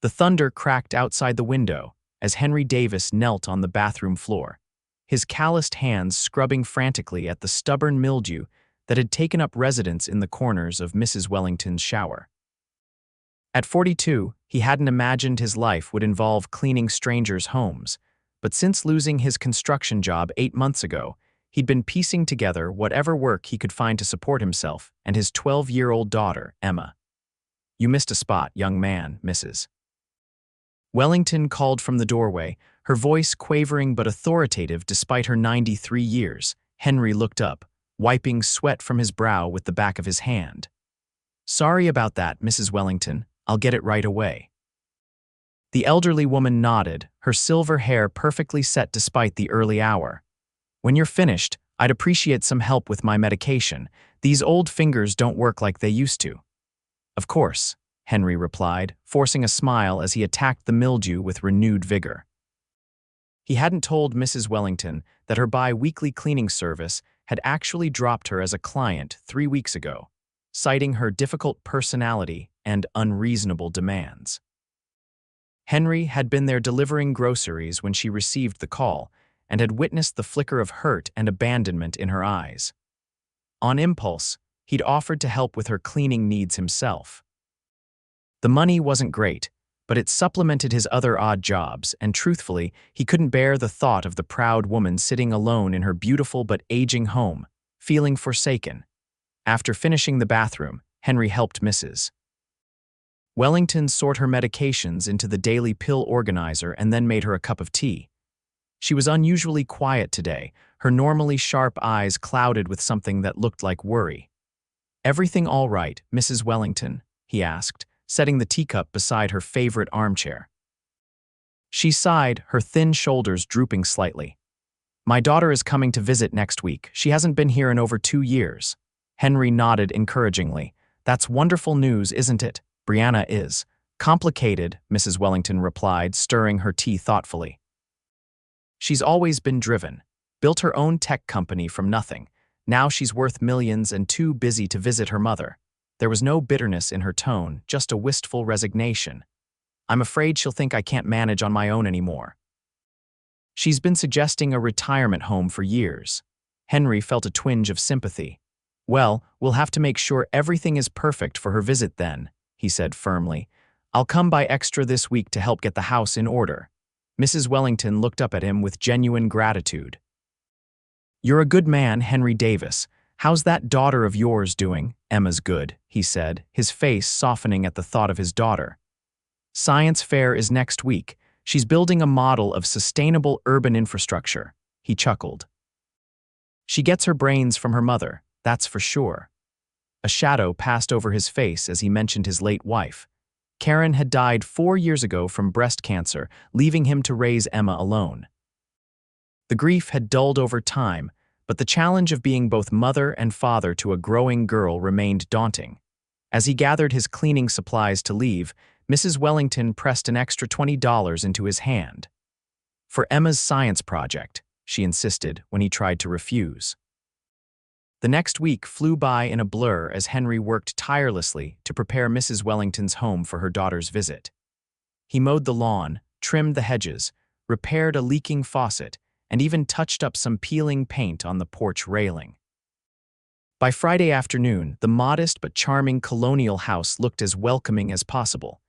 The thunder cracked outside the window as Henry Davis knelt on the bathroom floor, his calloused hands scrubbing frantically at the stubborn mildew that had taken up residence in the corners of Mrs. Wellington's shower. At 42, he hadn't imagined his life would involve cleaning strangers' homes, but since losing his construction job 8 months ago, he'd been piecing together whatever work he could find to support himself and his 12-year-old daughter, Emma. "You missed a spot, young man, Mrs. Wellington called from the doorway, her voice quavering but authoritative despite her 93 years. Henry looked up, wiping sweat from his brow with the back of his hand. "Sorry about that, Mrs. Wellington. I'll get it right away." The elderly woman nodded, her silver hair perfectly set despite the early hour. "When you're finished, I'd appreciate some help with my medication. These old fingers don't work like they used to." "Of course," Henry replied, forcing a smile as he attacked the mildew with renewed vigor. He hadn't told Mrs. Wellington that her bi-weekly cleaning service had actually dropped her as a client 3 weeks ago, citing her difficult personality and unreasonable demands. Henry had been there delivering groceries when she received the call and had witnessed the flicker of hurt and abandonment in her eyes. On impulse, he'd offered to help with her cleaning needs himself. The money wasn't great, but it supplemented his other odd jobs, and truthfully, he couldn't bear the thought of the proud woman sitting alone in her beautiful but aging home, feeling forsaken. After finishing the bathroom, Henry helped Mrs. Wellington sort her medications into the daily pill organizer and then made her a cup of tea. She was unusually quiet today, her normally sharp eyes clouded with something that looked like worry. "Everything all right, Mrs. Wellington?" he asked, setting the teacup beside her favorite armchair. She sighed, her thin shoulders drooping slightly. "My daughter is coming to visit next week. She hasn't been here in over 2 years. Henry nodded encouragingly. "That's wonderful news, isn't it? Brianna is." "Complicated," Mrs. Wellington replied, stirring her tea thoughtfully. "She's always been driven. Built her own tech company from nothing. Now she's worth millions and too busy to visit her mother." There was no bitterness in her tone, just a wistful resignation. "I'm afraid she'll think I can't manage on my own anymore." She's been suggesting a retirement home for years. Henry felt a twinge of sympathy. "Well, we'll have to make sure everything is perfect for her visit then," he said firmly. "I'll come by extra this week to help get the house in order." Mrs. Wellington looked up at him with genuine gratitude. "You're a good man, Henry Davis. How's that daughter of yours doing?" "Emma's good," he said, his face softening at the thought of his daughter. "Science fair is next week. She's building a model of sustainable urban infrastructure." He chuckled. "She gets her brains from her mother, that's for sure." A shadow passed over his face as he mentioned his late wife. Karen had died 4 years ago from breast cancer, leaving him to raise Emma alone. The grief had dulled over time, but the challenge of being both mother and father to a growing girl remained daunting. As he gathered his cleaning supplies to leave, Mrs. Wellington pressed an extra $20 into his hand. "For Emma's science project," she insisted when he tried to refuse. The next week flew by in a blur as Henry worked tirelessly to prepare Mrs. Wellington's home for her daughter's visit. He mowed the lawn, trimmed the hedges, repaired a leaking faucet, and even touched up some peeling paint on the porch railing. By Friday afternoon, the modest but charming colonial house looked as welcoming as possible.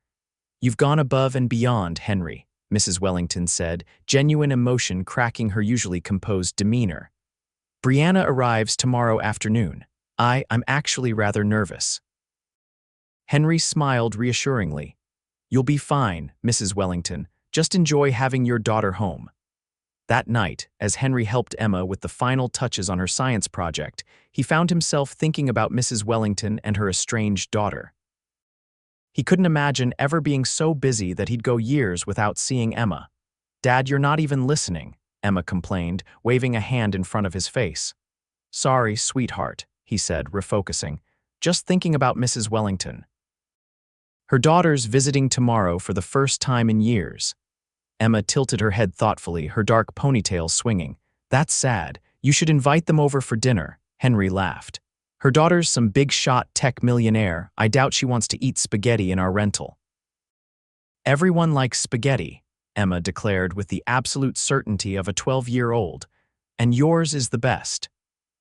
"You've gone above and beyond, Henry," Mrs. Wellington said, genuine emotion cracking her usually composed demeanor. "Brianna arrives tomorrow afternoon. I'm actually rather nervous." Henry smiled reassuringly. "You'll be fine, Mrs. Wellington. Just enjoy having your daughter home." That night, as Henry helped Emma with the final touches on her science project, he found himself thinking about Mrs. Wellington and her estranged daughter. He couldn't imagine ever being so busy that he'd go years without seeing Emma. "Dad, you're not even listening," Emma complained, waving a hand in front of his face. "Sorry, sweetheart," he said, refocusing. "Just thinking about Mrs. Wellington. Her daughter's visiting tomorrow for the first time in years." Emma tilted her head thoughtfully, her dark ponytail swinging. "That's sad. You should invite them over for dinner," Henry laughed. "Her daughter's some big-shot tech millionaire. I doubt she wants to eat spaghetti in our rental." Everyone likes spaghetti, Emma declared with the absolute certainty of a 12-year-old, and yours is the best.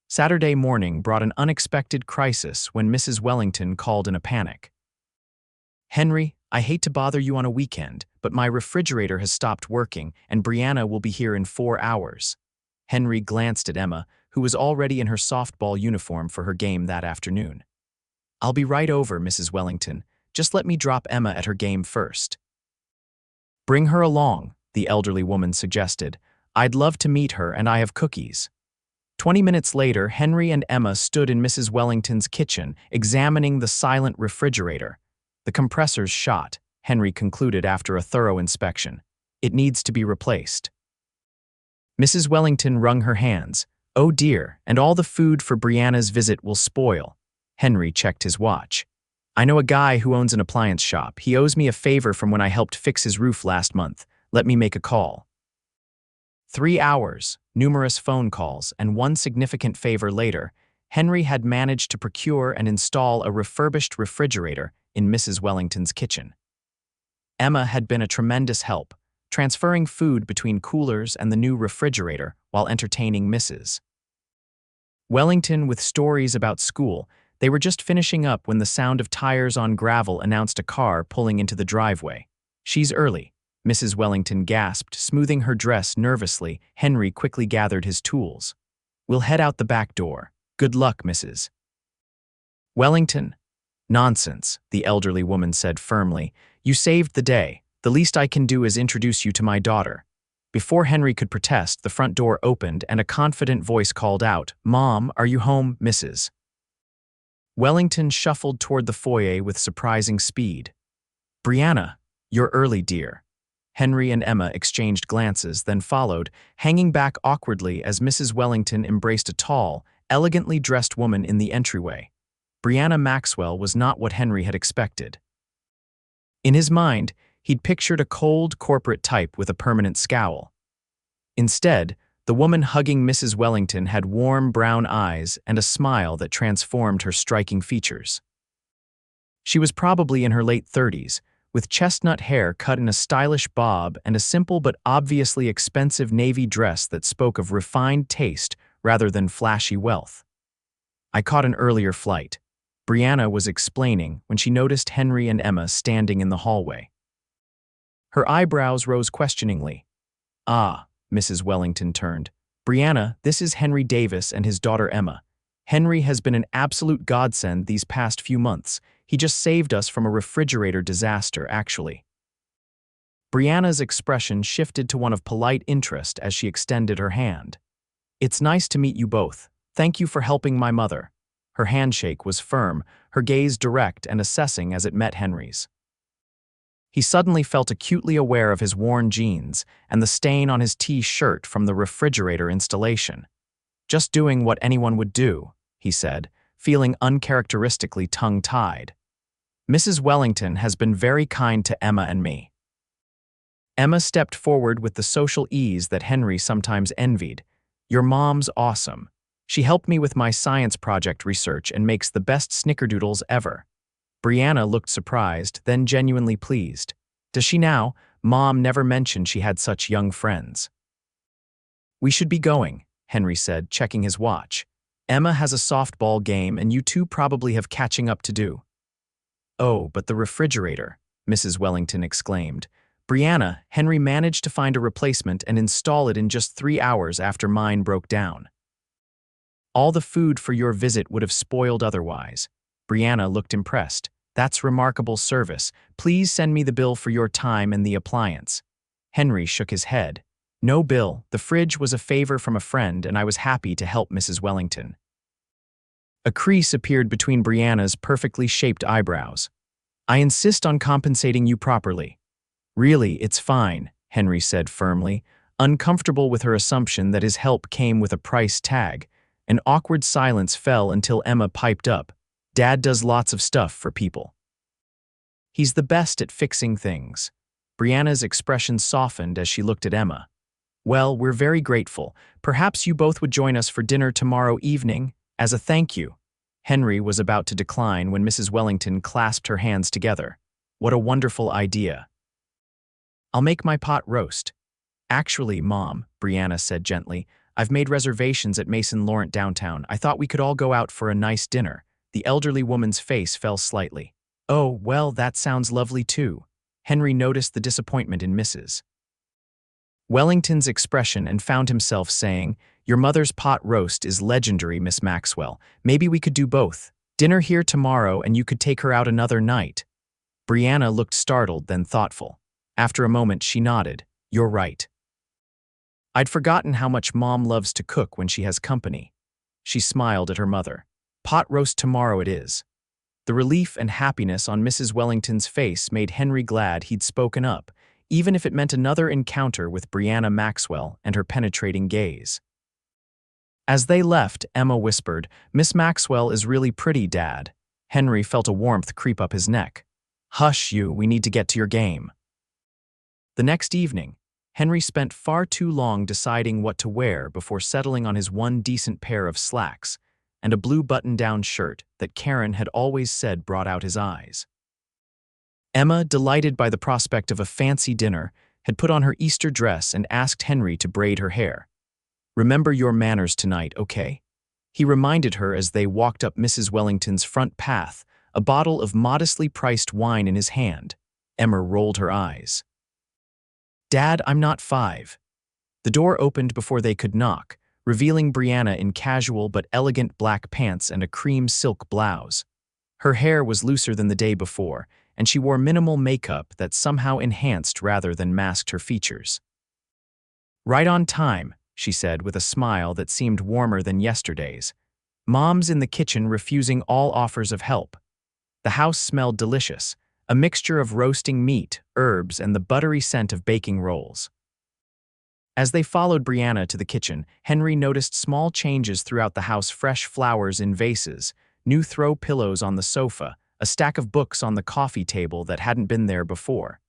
Saturday morning brought an unexpected crisis when Mrs. Wellington called in a panic. Henry, I hate to bother you on a weekend, but my refrigerator has stopped working and Brianna will be here in 4 hours. Henry glanced at Emma, who was already in her softball uniform for her game that afternoon. I'll be right over, Mrs. Wellington. Just let me drop Emma at her game first. Bring her along, the elderly woman suggested. I'd love to meet her and I have cookies. 20 minutes later, Henry and Emma stood in Mrs. Wellington's kitchen, examining the silent refrigerator. The compressor's shot, Henry concluded after a thorough inspection. It needs to be replaced. Mrs. Wellington wrung her hands. Oh dear, and all the food for Brianna's visit will spoil. Henry checked his watch. I know a guy who owns an appliance shop. He owes me a favor from when I helped fix his roof last month. Let me make a call. 3 hours, numerous phone calls, and one significant favor later, Henry had managed to procure and install a refurbished refrigerator in Mrs. Wellington's kitchen. Emma had been a tremendous help, transferring food between coolers and the new refrigerator while entertaining Mrs. Wellington with stories about school. They were just finishing up when the sound of tires on gravel announced a car pulling into the driveway. She's early, Mrs. Wellington gasped, smoothing her dress nervously. Henry quickly gathered his tools. We'll head out the back door. Good luck, Mrs. Wellington. Nonsense, the elderly woman said firmly. You saved the day. The least I can do is introduce you to my daughter. Before Henry could protest, the front door opened and a confident voice called out, Mom, are you home, Mrs. Wellington shuffled toward the foyer with surprising speed. Brianna, you're early, dear. Henry and Emma exchanged glances, then followed, hanging back awkwardly as Mrs. Wellington embraced a tall, elegantly dressed woman in the entryway. Brianna Maxwell was not what Henry had expected. In his mind, he'd pictured a cold corporate type with a permanent scowl. Instead, the woman hugging Mrs. Wellington had warm brown eyes and a smile that transformed her striking features. She was probably in her late 30s, with chestnut hair cut in a stylish bob and a simple but obviously expensive navy dress that spoke of refined taste rather than flashy wealth. I caught an earlier flight, Brianna was explaining when she noticed Henry and Emma standing in the hallway. Her eyebrows rose questioningly. Ah, Mrs. Wellington turned. Brianna, this is Henry Davis and his daughter Emma. Henry has been an absolute godsend these past few months. He just saved us from a refrigerator disaster, actually. Brianna's expression shifted to one of polite interest as she extended her hand. It's nice to meet you both. Thank you for helping my mother. Her handshake was firm, her gaze direct and assessing as it met Henry's. He suddenly felt acutely aware of his worn jeans and the stain on his T-shirt from the refrigerator installation. Just doing what anyone would do, he said, feeling uncharacteristically tongue-tied. Mrs. Wellington has been very kind to Emma and me. Emma stepped forward with the social ease that Henry sometimes envied. Your mom's awesome. She helped me with my science project research and makes the best snickerdoodles ever. Brianna looked surprised, then genuinely pleased. Does she now? Mom never mentioned she had such young friends. We should be going, Henry said, checking his watch. Emma has a softball game and you two probably have catching up to do. Oh, but the refrigerator, Mrs. Wellington exclaimed. Brianna, Henry managed to find a replacement and install it in just 3 hours after mine broke down. All the food for your visit would have spoiled otherwise. Brianna looked impressed. That's remarkable service. Please send me the bill for your time and the appliance. Henry shook his head. No bill. The fridge was a favor from a friend and I was happy to help Mrs. Wellington. A crease appeared between Brianna's perfectly shaped eyebrows. I insist on compensating you properly. Really, it's fine, Henry said firmly, uncomfortable with her assumption that his help came with a price tag. An awkward silence fell until Emma piped up. Dad does lots of stuff for people. He's the best at fixing things. Brianna's expression softened as she looked at Emma. Well, we're very grateful. Perhaps you both would join us for dinner tomorrow evening, as a thank you. Henry was about to decline when Mrs. Wellington clasped her hands together. What a wonderful idea. I'll make my pot roast. Actually, Mom, Brianna said gently, I've made reservations at Mason Laurent downtown. I thought we could all go out for a nice dinner. The elderly woman's face fell slightly. Oh, well, that sounds lovely too. Henry noticed the disappointment in Mrs. Wellington's expression and found himself saying, Your mother's pot roast is legendary, Miss Maxwell. Maybe we could do both. Dinner here tomorrow and you could take her out another night. Brianna looked startled, then thoughtful. After a moment, she nodded. You're right. I'd forgotten how much Mom loves to cook when she has company. She smiled at her mother. Pot roast tomorrow it is. The relief and happiness on Mrs. Wellington's face made Henry glad he'd spoken up, even if it meant another encounter with Brianna Maxwell and her penetrating gaze. As they left, Emma whispered, Miss Maxwell is really pretty, Dad. Henry felt a warmth creep up his neck. Hush you, we need to get to your game. The next evening, Henry spent far too long deciding what to wear before settling on his one decent pair of slacks and a blue button-down shirt that Karen had always said brought out his eyes. Emma, delighted by the prospect of a fancy dinner, had put on her Easter dress and asked Henry to braid her hair. Remember your manners tonight, okay? He reminded her as they walked up Mrs. Wellington's front path, a bottle of modestly priced wine in his hand. Emma rolled her eyes. Dad, I'm not 5. The door opened before they could knock, revealing Brianna in casual but elegant black pants and a cream silk blouse. Her hair was looser than the day before, and she wore minimal makeup that somehow enhanced rather than masked her features. Right on time, she said with a smile that seemed warmer than yesterday's. Mom's in the kitchen refusing all offers of help. The house smelled delicious, a mixture of roasting meat, herbs, and the buttery scent of baking rolls. As they followed Brianna to the kitchen, Henry noticed small changes throughout the house: fresh flowers in vases, new throw pillows on the sofa, a stack of books on the coffee table that hadn't been there before.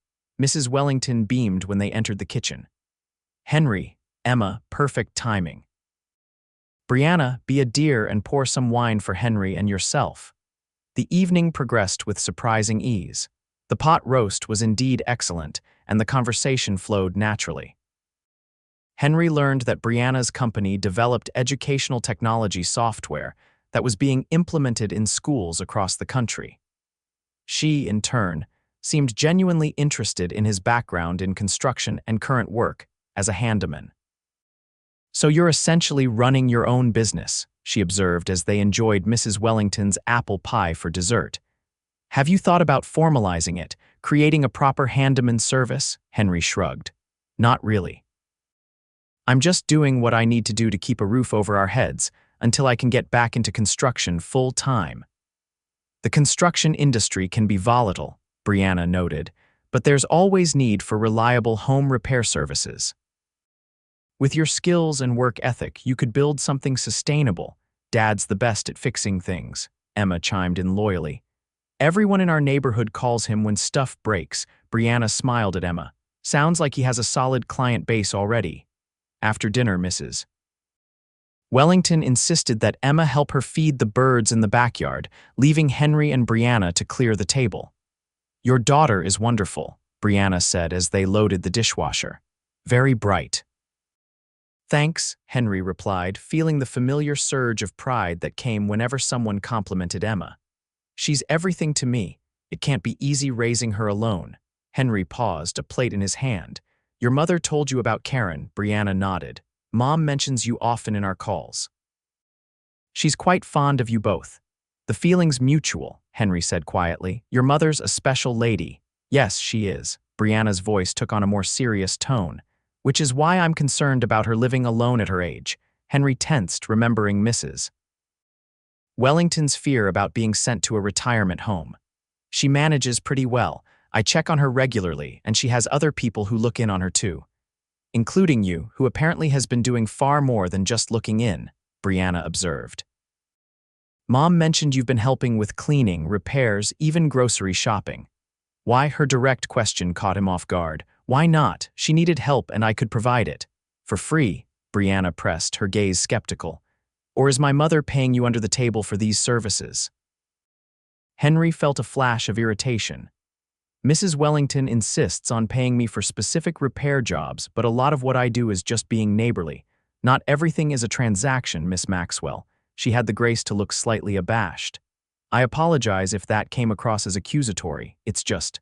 Mrs. Wellington beamed when they entered the kitchen. Henry, Emma, perfect timing. Brianna, be a dear and pour some wine for Henry and yourself. The evening progressed with surprising ease. The pot roast was indeed excellent, and the conversation flowed naturally. Henry learned that Brianna's company developed educational technology software that was being implemented in schools across the country. She, in turn, seemed genuinely interested in his background in construction and current work as a handyman. So you're essentially running your own business, she observed as they enjoyed Mrs. Wellington's apple pie for dessert. Have you thought about formalizing it, creating a proper handyman service? Henry shrugged. Not really. I'm just doing what I need to do to keep a roof over our heads until I can get back into construction full time. The construction industry can be volatile, Brianna noted, but there's always need for reliable home repair services. With your skills and work ethic, you could build something sustainable. Dad's the best at fixing things, Emma chimed in loyally. Everyone in our neighborhood calls him when stuff breaks. Brianna smiled at Emma. Sounds like he has a solid client base already. After dinner, Mrs. Wellington insisted that Emma help her feed the birds in the backyard, leaving Henry and Brianna to clear the table. Your daughter is wonderful, Brianna said as they loaded the dishwasher. Very bright. Thanks, Henry replied, feeling the familiar surge of pride that came whenever someone complimented Emma. She's everything to me. It can't be easy raising her alone. Henry paused, a plate in his hand. Your mother told you about Karen, Brianna nodded. Mom mentions you often in our calls. She's quite fond of you both. The feeling's mutual, Henry said quietly. Your mother's a special lady. Yes, she is. Brianna's voice took on a more serious tone. Which is why I'm concerned about her living alone at her age. Henry tensed, remembering Mrs. Wellington's fear about being sent to a retirement home. She manages pretty well. I check on her regularly, and she has other people who look in on her too. Including you, who apparently has been doing far more than just looking in, Brianna observed. Mom mentioned you've been helping with cleaning, repairs, even grocery shopping. Why? Her direct question caught him off guard. Why not? She needed help and I could provide it. For free, Brianna pressed, her gaze skeptical. Or is my mother paying you under the table for these services? Henry felt a flash of irritation. Mrs. Wellington insists on paying me for specific repair jobs, but a lot of what I do is just being neighborly. Not everything is a transaction, Miss Maxwell. She had the grace to look slightly abashed. I apologize if that came across as accusatory. It's just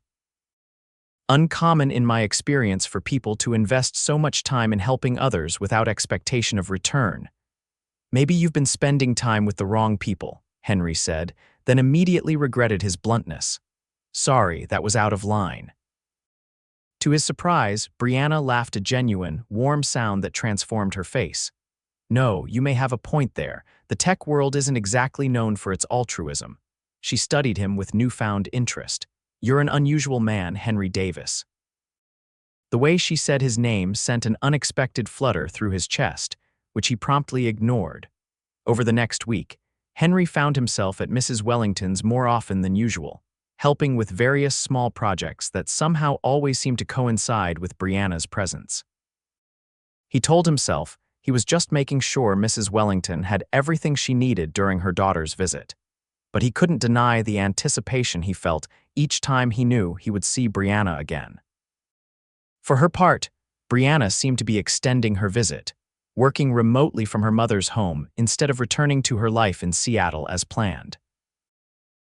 uncommon in my experience for people to invest so much time in helping others without expectation of return. Maybe you've been spending time with the wrong people, Henry said, then immediately regretted his bluntness. Sorry, that was out of line. To his surprise, Brianna laughed a genuine, warm sound that transformed her face. No, you may have a point there. The tech world isn't exactly known for its altruism. She studied him with newfound interest. You're an unusual man, Henry Davis. The way she said his name sent an unexpected flutter through his chest, which he promptly ignored. Over the next week, Henry found himself at Mrs. Wellington's more often than usual, helping with various small projects that somehow always seemed to coincide with Brianna's presence. He told himself he was just making sure Mrs. Wellington had everything she needed during her daughter's visit. But he couldn't deny the anticipation he felt each time he knew he would see Brianna again. For her part, Brianna seemed to be extending her visit, working remotely from her mother's home instead of returning to her life in Seattle as planned.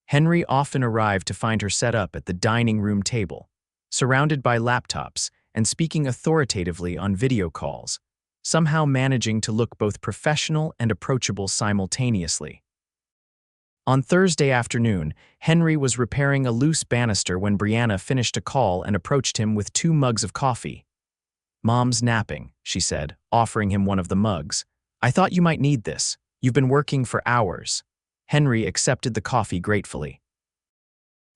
Henry often arrived to find her set up at the dining room table, surrounded by laptops and speaking authoritatively on video calls, somehow managing to look both professional and approachable simultaneously. On Thursday afternoon, Henry was repairing a loose banister when Brianna finished a call and approached him with 2 mugs of coffee. "Mom's napping," she said, offering him one of the mugs. "I thought you might need this. You've been working for hours." Henry accepted the coffee gratefully.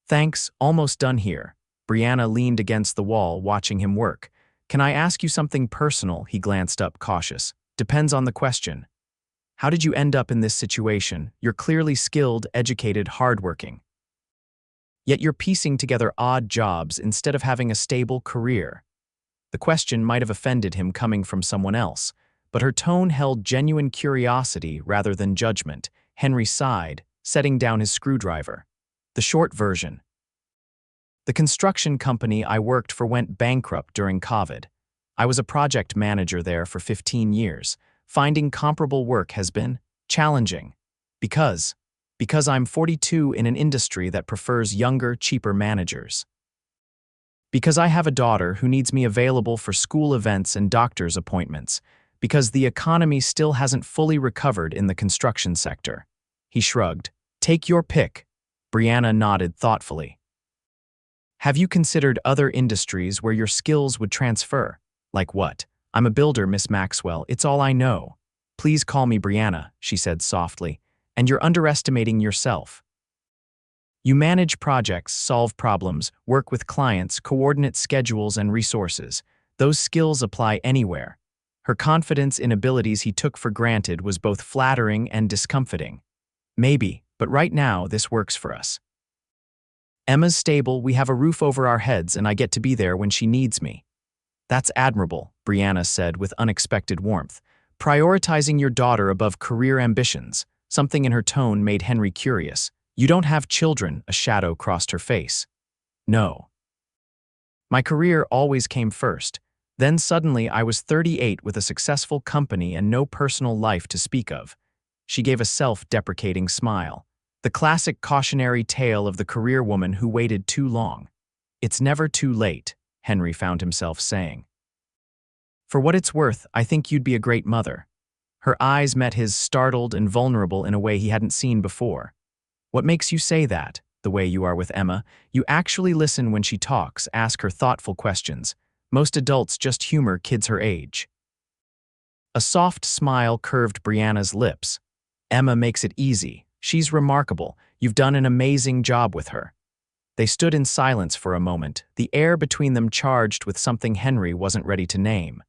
"Thanks, almost done here." Brianna leaned against the wall, watching him work. "Can I ask you something personal?" He glanced up, cautious. "Depends on the question. How did you end up in this situation? You're clearly skilled, educated, hardworking. Yet you're piecing together odd jobs instead of having a stable career." The question might have offended him coming from someone else, but her tone held genuine curiosity rather than judgment. Henry sighed, setting down his screwdriver. The short version. The construction company I worked for went bankrupt during COVID. I was a project manager there for 15 years. Finding comparable work has been challenging. Because I'm 42 in an industry that prefers younger, cheaper managers. Because I have a daughter who needs me available for school events and doctor's appointments. Because the economy still hasn't fully recovered in the construction sector. He shrugged. Take your pick. Brianna nodded thoughtfully. Have you considered other industries where your skills would transfer? Like what? I'm a builder, Miss Maxwell. It's all I know. Please call me Brianna, she said softly. And you're underestimating yourself. You manage projects, solve problems, work with clients, coordinate schedules and resources. Those skills apply anywhere. Her confidence in abilities he took for granted was both flattering and discomfiting. Maybe, but right now this works for us. Emma's stable, we have a roof over our heads, and I get to be there when she needs me. That's admirable, Brianna said with unexpected warmth. Prioritizing your daughter above career ambitions. Something in her tone made Henry curious. You don't have children, a shadow crossed her face. No. My career always came first. Then suddenly I was 38 with a successful company and no personal life to speak of. She gave a self-deprecating smile. The classic cautionary tale of the career woman who waited too long. It's never too late, Henry found himself saying. For what it's worth, I think you'd be a great mother. Her eyes met his, startled and vulnerable in a way he hadn't seen before. What makes you say that? The way you are with Emma. You actually listen when she talks, ask her thoughtful questions. Most adults just humor kids her age. A soft smile curved Brianna's lips. Emma makes it easy. She's remarkable. You've done an amazing job with her. They stood in silence for a moment, the air between them charged with something Henry wasn't ready to name.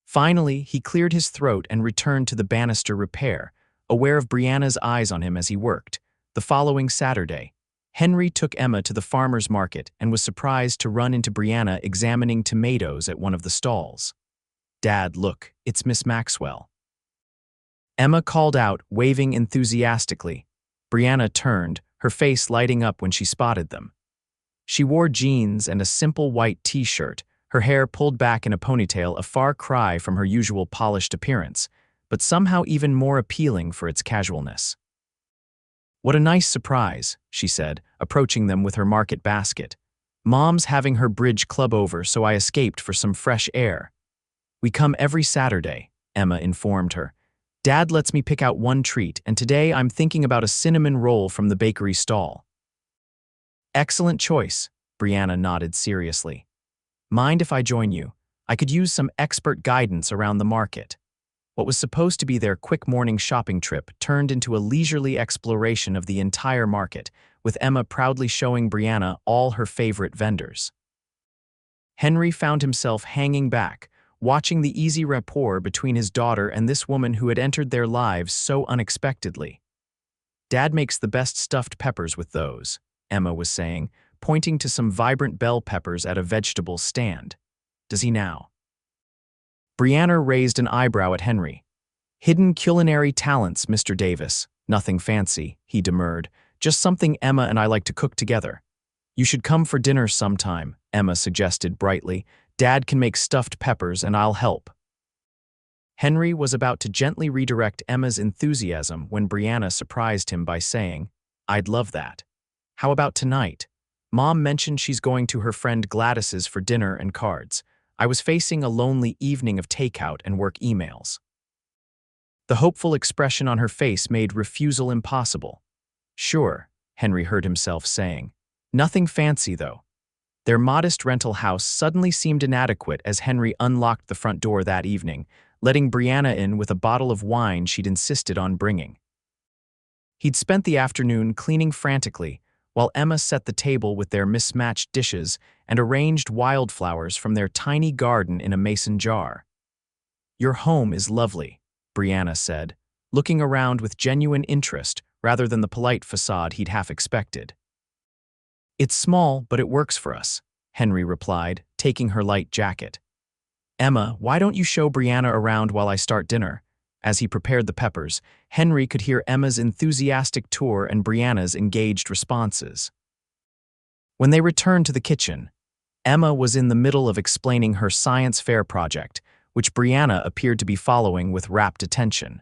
Finally, he cleared his throat and returned to the banister repair, aware of Brianna's eyes on him as he worked. The following Saturday, Henry took Emma to the farmer's market and was surprised to run into Brianna examining tomatoes at one of the stalls. Dad, look, it's Miss Maxwell. Emma called out, waving enthusiastically. Brianna turned, her face lighting up when she spotted them. She wore jeans and a simple white t-shirt, her hair pulled back in a ponytail, a far cry from her usual polished appearance, but somehow even more appealing for its casualness. "What a nice surprise," she said, approaching them with her market basket. "Mom's having her bridge club over, so I escaped for some fresh air." "We come every Saturday," Emma informed her. "Dad lets me pick out one treat, and today I'm thinking about a cinnamon roll from the bakery stall." "Excellent choice," Brianna nodded seriously. "Mind if I join you? I could use some expert guidance around the market." What was supposed to be their quick morning shopping trip turned into a leisurely exploration of the entire market, with Emma proudly showing Brianna all her favorite vendors. Henry found himself hanging back, watching the easy rapport between his daughter and this woman who had entered their lives so unexpectedly. "Dad makes the best stuffed peppers with those," Emma was saying, pointing to some vibrant bell peppers at a vegetable stand. "Does he now?" Brianna raised an eyebrow at Henry. "Hidden culinary talents, Mr. Davis. Nothing fancy," he demurred. "Just something Emma and I like to cook together." "You should come for dinner sometime," Emma suggested brightly. "Dad can make stuffed peppers and I'll help." Henry was about to gently redirect Emma's enthusiasm when Brianna surprised him by saying, "I'd love that. How about tonight? Mom mentioned she's going to her friend Gladys's for dinner and cards. I was facing a lonely evening of takeout and work emails." The hopeful expression on her face made refusal impossible. "Sure," Henry heard himself saying. "Nothing fancy, though." Their modest rental house suddenly seemed inadequate as Henry unlocked the front door that evening, letting Brianna in with a bottle of wine she'd insisted on bringing. He'd spent the afternoon cleaning frantically, while Emma set the table with their mismatched dishes and arranged wildflowers from their tiny garden in a mason jar. "Your home is lovely," Brianna said, looking around with genuine interest rather than the polite facade he'd half expected. "It's small, but it works for us," Henry replied, taking her light jacket. "Emma, why don't you show Brianna around while I start dinner?" As he prepared the peppers, Henry could hear Emma's enthusiastic tour and Brianna's engaged responses. When they returned to the kitchen, Emma was in the middle of explaining her science fair project, which Brianna appeared to be following with rapt attention.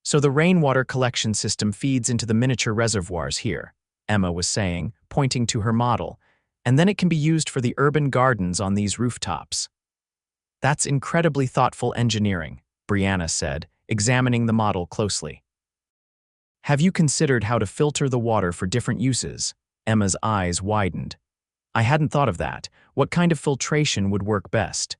"So the rainwater collection system feeds into the miniature reservoirs here," Emma was saying, pointing to her model, "and then it can be used for the urban gardens on these rooftops." "That's incredibly thoughtful engineering," Brianna said, examining the model closely. "Have you considered how to filter the water for different uses?" Emma's eyes widened. "I hadn't thought of that. What kind of filtration would work best?"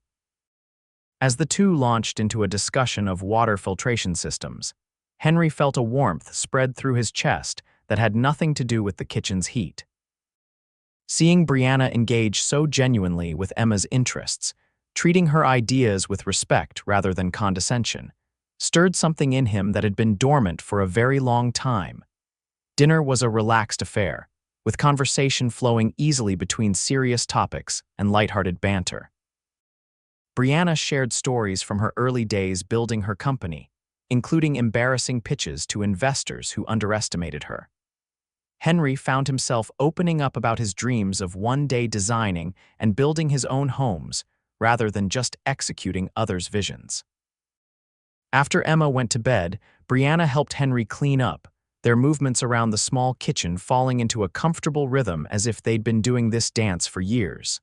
As the two launched into a discussion of water filtration systems, Henry felt a warmth spread through his chest that had nothing to do with the kitchen's heat. Seeing Brianna engage so genuinely with Emma's interests, treating her ideas with respect rather than condescension, stirred something in him that had been dormant for a very long time. Dinner was a relaxed affair, with conversation flowing easily between serious topics and lighthearted banter. Brianna shared stories from her early days building her company, including embarrassing pitches to investors who underestimated her. Henry found himself opening up about his dreams of one day designing and building his own homes, rather than just executing others' visions. After Emma went to bed, Brianna helped Henry clean up, their movements around the small kitchen falling into a comfortable rhythm as if they'd been doing this dance for years.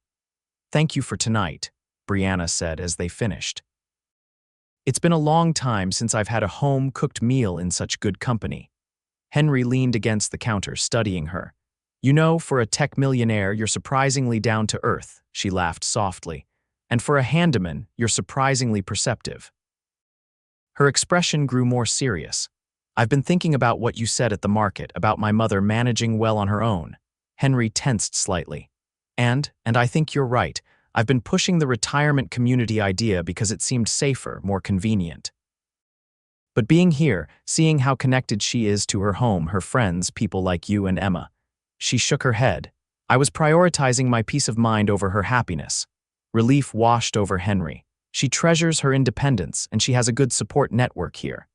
"Thank you for tonight," Brianna said as they finished. "It's been a long time since I've had a home-cooked meal in such good company." Henry leaned against the counter, studying her. "You know, for a tech millionaire, you're surprisingly down to earth," she laughed softly. "And for a handyman, you're surprisingly perceptive." Her expression grew more serious. "I've been thinking about what you said at the market about my mother managing well on her own." Henry tensed slightly. And I think you're right. I've been pushing the retirement community idea because it seemed safer, more convenient. But being here, seeing how connected she is to her home, her friends, people like you and Emma." She shook her head. "I was prioritizing my peace of mind over her happiness." Relief washed over Henry. "She treasures her independence, and she has a good support network here."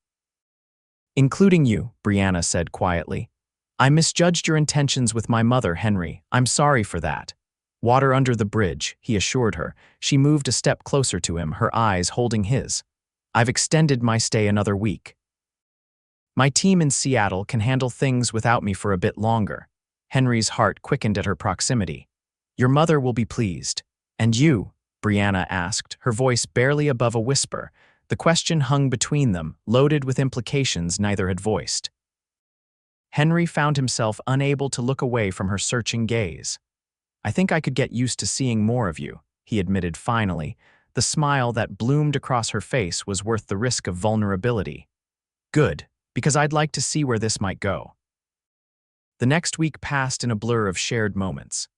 "Including you," Brianna said quietly. I misjudged your intentions with my mother, Henry. I'm sorry for that. Water under the bridge, he assured her. She moved a step closer to him, her eyes holding his. I've extended my stay another week. My team in Seattle can handle things without me for a bit longer. Henry's heart quickened at her proximity. Your mother will be pleased. And you? Brianna asked, her voice barely above a whisper. The question hung between them, loaded with implications neither had voiced. Henry found himself unable to look away from her searching gaze. I think I could get used to seeing more of you, he admitted finally. The smile that bloomed across her face was worth the risk of vulnerability. Good, because I'd like to see where this might go. The next week passed in a blur of shared moments.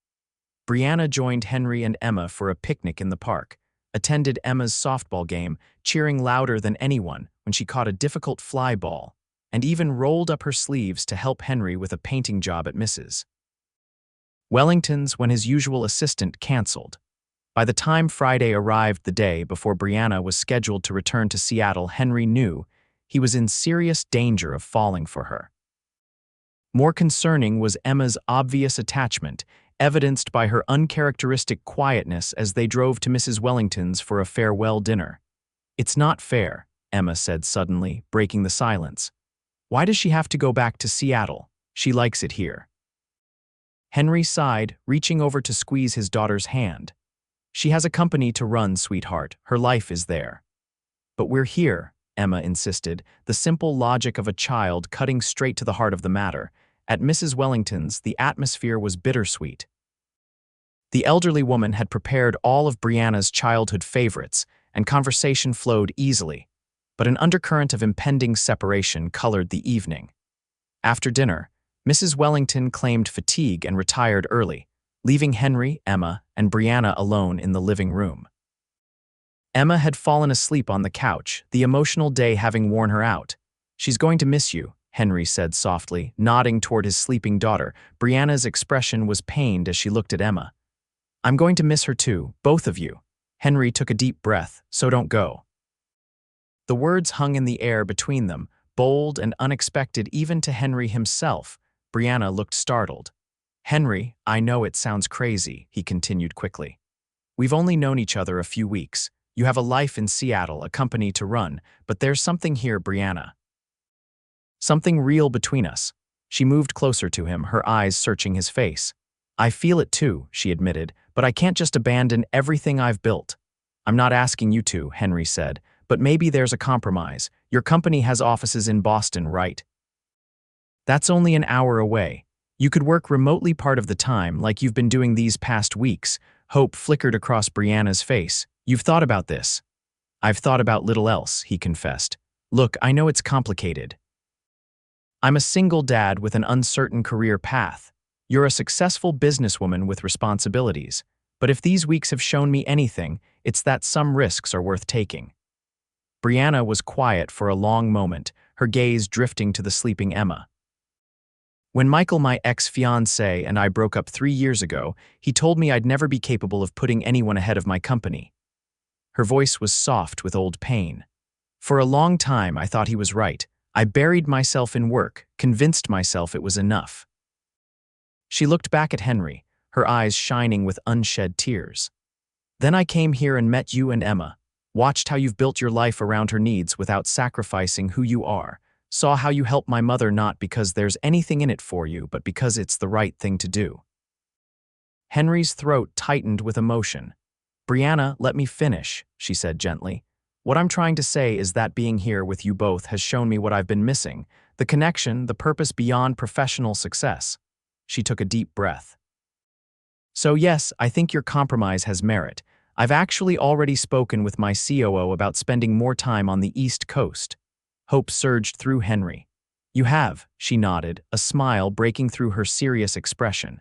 Brianna joined Henry and Emma for a picnic in the park, attended Emma's softball game, cheering louder than anyone when she caught a difficult fly ball, and even rolled up her sleeves to help Henry with a painting job at Mrs. Wellington's when his usual assistant canceled. By the time Friday arrived, the day before Brianna was scheduled to return to Seattle, Henry knew he was in serious danger of falling for her. More concerning was Emma's obvious attachment, evidenced by her uncharacteristic quietness as they drove to Mrs. Wellington's for a farewell dinner. It's not fair, Emma said suddenly, breaking the silence. Why does she have to go back to Seattle? She likes it here. Henry sighed, reaching over to squeeze his daughter's hand. She has a company to run, sweetheart. Her life is there. But we're here, Emma insisted, the simple logic of a child cutting straight to the heart of the matter. At Mrs. Wellington's, the atmosphere was bittersweet. The elderly woman had prepared all of Brianna's childhood favorites, and conversation flowed easily, but an undercurrent of impending separation colored the evening. After dinner, Mrs. Wellington claimed fatigue and retired early, leaving Henry, Emma, and Brianna alone in the living room. Emma had fallen asleep on the couch, the emotional day having worn her out. She's going to miss you, Henry said softly, nodding toward his sleeping daughter. Brianna's expression was pained as she looked at Emma. I'm going to miss her too, both of you. Henry took a deep breath, so don't go. The words hung in the air between them, bold and unexpected even to Henry himself. Brianna looked startled. Henry, I know it sounds crazy, he continued quickly. We've only known each other a few weeks. You have a life in Seattle, a company to run, but there's something here, Brianna. Something real between us. She moved closer to him, her eyes searching his face. I feel it too, she admitted, but I can't just abandon everything I've built. I'm not asking you to, Henry said, but maybe there's a compromise. Your company has offices in Boston, right? That's only an hour away. You could work remotely part of the time, like you've been doing these past weeks. Hope flickered across Brianna's face. You've thought about this. I've thought about little else, he confessed. Look, I know it's complicated. I'm a single dad with an uncertain career path. You're a successful businesswoman with responsibilities. But if these weeks have shown me anything, it's that some risks are worth taking. Brianna was quiet for a long moment, her gaze drifting to the sleeping Emma. When Michael, my ex-fiancé, and I broke up 3 years ago, he told me I'd never be capable of putting anyone ahead of my company. Her voice was soft with old pain. For a long time, I thought he was right. I buried myself in work, convinced myself it was enough. She looked back at Henry, her eyes shining with unshed tears. Then I came here and met you and Emma, watched how you've built your life around her needs without sacrificing who you are, saw how you help my mother not because there's anything in it for you, but because it's the right thing to do. Henry's throat tightened with emotion. Brianna, let me finish, she said gently. What I'm trying to say is that being here with you both has shown me what I've been missing, the connection, the purpose beyond professional success. She took a deep breath. So yes, I think your compromise has merit. I've actually already spoken with my COO about spending more time on the East Coast. Hope surged through Henry. You have, she nodded, a smile breaking through her serious expression.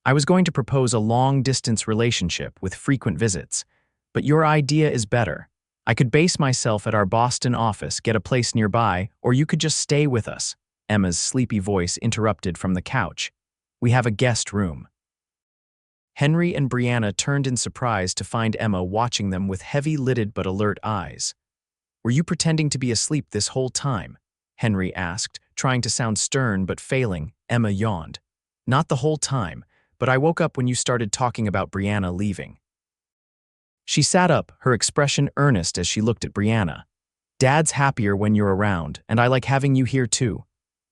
I was going to propose a long-distance relationship with frequent visits, but your idea is better. I could base myself at our Boston office, get a place nearby, or you could just stay with us. Emma's sleepy voice interrupted from the couch. We have a guest room. Henry and Brianna turned in surprise to find Emma watching them with heavy-lidded but alert eyes. Were you pretending to be asleep this whole time? Henry asked, trying to sound stern but failing, Emma yawned. Not the whole time, but I woke up when you started talking about Brianna leaving. She sat up, her expression earnest as she looked at Brianna. Dad's happier when you're around, and I like having you here too.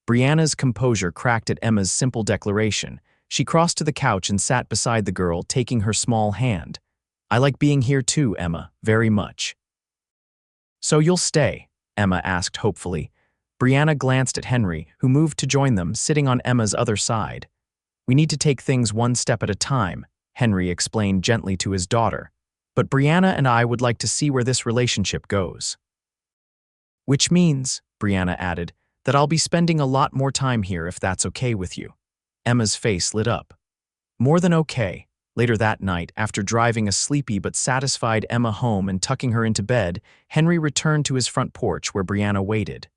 Brianna's composure cracked at Emma's simple declaration. She crossed to the couch and sat beside the girl, taking her small hand. I like being here too, Emma, very much. So you'll stay? Emma asked hopefully. Brianna glanced at Henry, who moved to join them, sitting on Emma's other side. We need to take things one step at a time, Henry explained gently to his daughter. But Brianna and I would like to see where this relationship goes. Which means, Brianna added, that I'll be spending a lot more time here if that's okay with you. Emma's face lit up. More than okay. Later that night, after driving a sleepy but satisfied Emma home and tucking her into bed, Henry returned to his front porch where Brianna waited.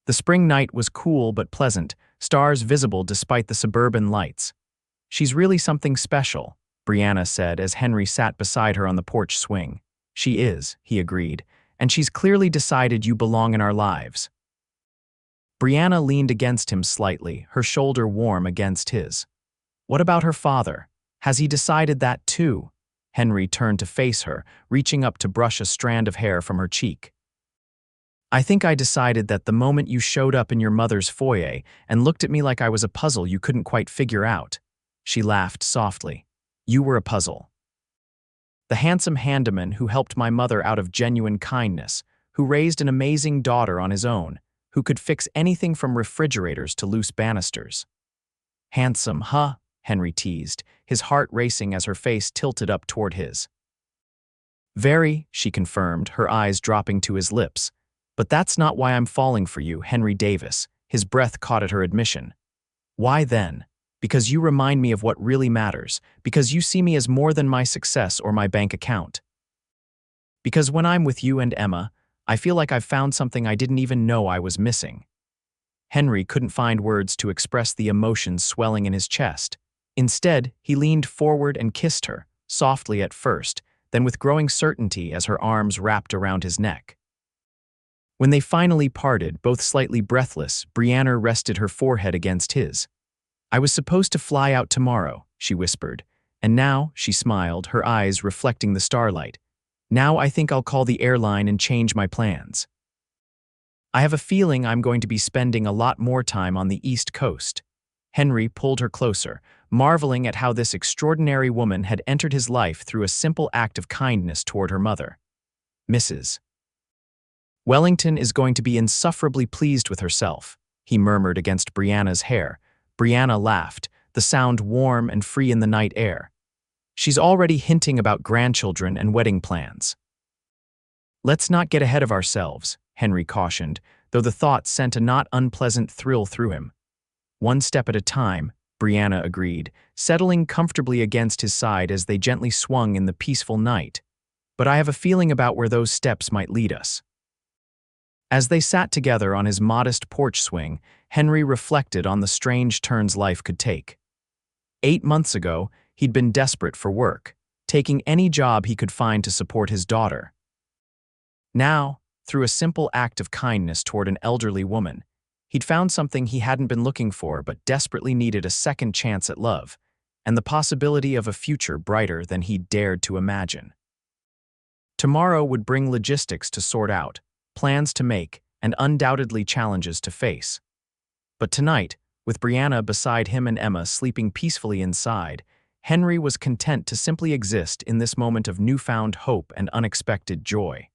The spring night was cool but pleasant, stars visible despite the suburban lights. She's really something special, Brianna said as Henry sat beside her on the porch swing. She is, he agreed, and she's clearly decided you belong in our lives. Brianna leaned against him slightly, her shoulder warm against his. What about her father? Has he decided that too? Henry turned to face her, reaching up to brush a strand of hair from her cheek. I think I decided that the moment you showed up in your mother's foyer and looked at me like I was a puzzle you couldn't quite figure out. She laughed softly. You were a puzzle. The handsome handyman who helped my mother out of genuine kindness, who raised an amazing daughter on his own, who could fix anything from refrigerators to loose banisters. Handsome, huh? Henry teased, his heart racing as her face tilted up toward his. Very, she confirmed, her eyes dropping to his lips. But that's not why I'm falling for you, Henry Davis, his breath caught at her admission. Why then? Because you remind me of what really matters, because you see me as more than my success or my bank account. Because when I'm with you and Emma, I feel like I've found something I didn't even know I was missing. Henry couldn't find words to express the emotions swelling in his chest. Instead, he leaned forward and kissed her, softly at first, then with growing certainty as her arms wrapped around his neck. When they finally parted, both slightly breathless, Brianna rested her forehead against his. I was supposed to fly out tomorrow, she whispered, and now, she smiled, her eyes reflecting the starlight. Now I think I'll call the airline and change my plans. I have a feeling I'm going to be spending a lot more time on the East Coast. Henry pulled her closer, marveling at how this extraordinary woman had entered his life through a simple act of kindness toward her mother. Mrs. Wellington is going to be insufferably pleased with herself, he murmured against Brianna's hair. Brianna laughed, the sound warm and free in the night air. She's already hinting about grandchildren and wedding plans. Let's not get ahead of ourselves, Henry cautioned, though the thought sent a not unpleasant thrill through him. One step at a time, Brianna agreed, settling comfortably against his side as they gently swung in the peaceful night. But I have a feeling about where those steps might lead us. As they sat together on his modest porch swing, Henry reflected on the strange turns life could take. 8 months ago, he'd been desperate for work, taking any job he could find to support his daughter. Now, through a simple act of kindness toward an elderly woman, he'd found something he hadn't been looking for but desperately needed a second chance at love, and the possibility of a future brighter than he'd dared to imagine. Tomorrow would bring logistics to sort out, plans to make, and undoubtedly challenges to face. But tonight, with Brianna beside him and Emma sleeping peacefully inside, Henry was content to simply exist in this moment of newfound hope and unexpected joy.